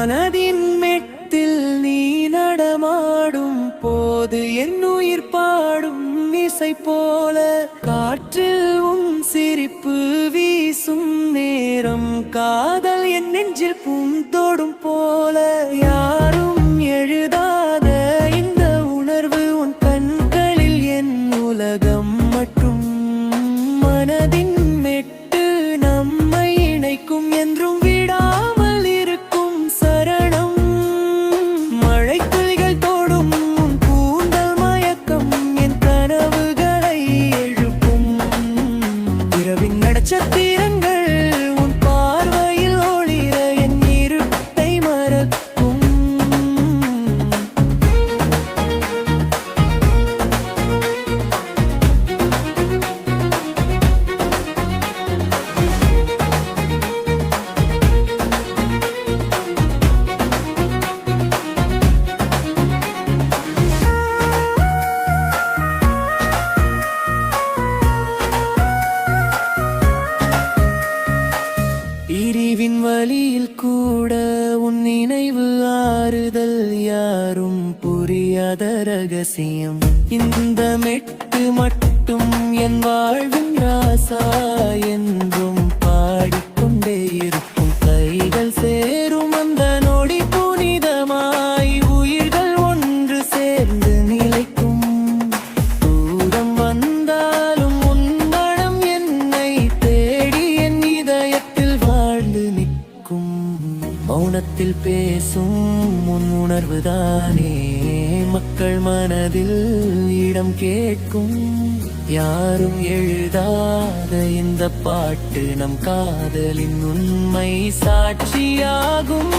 மனதின் மெட்டில் நீ நடமாடும் போது என் உயிர் பாடும் இசை போல காற்றில் உன் சிரிப்பு வீசும் நேரம் காதல் என் நெஞ்சில் பூந்தோடும் போல யாரும் எழுதாத இந்த உணர்வு உன் கண்களில் என் உலகம் மற்றும் மனதின் மெட்டு நம்மை இணைக்கும் என்றும் விடாமல் இருக்கும் சரணம் மழை துளிகள் தோடும் உன் கூந்தல் மயக்கம் என் கனவுகளை எழுப்பும் இரவின் நட்சத்திரங்கள் உன் பார்வையில் ஒளிர என் இருட்டை மறக்கும் பிரிவின் வழியில் கூட உன் நினைவு ஆறுதல் யாரும் புரியாத ரகசியம் இந்த மெட்டு மட்டும் என் வாழ்வின் ராசா என்றும் பாடிக்கொண்டே இருக்கும் கைகள் சேரும் அந்த நொடி புனிதமாய் உயிர்கள் ஒன்று சேர்ந்து நிலைக்கும் தூரம் வந்தாலும் உன் மனம் என்னை தேடி என் இதயத்தில் வாழ்ந்து நிற்கும் மௌனத்தில் பேசும் உன் உணர்வுதானே மக்கள் மனதில் இடம் கேட்கும் யாரும் எழுதாத இந்த பாட்டு நம் காதலின் உண்மை சாட்சியாகும்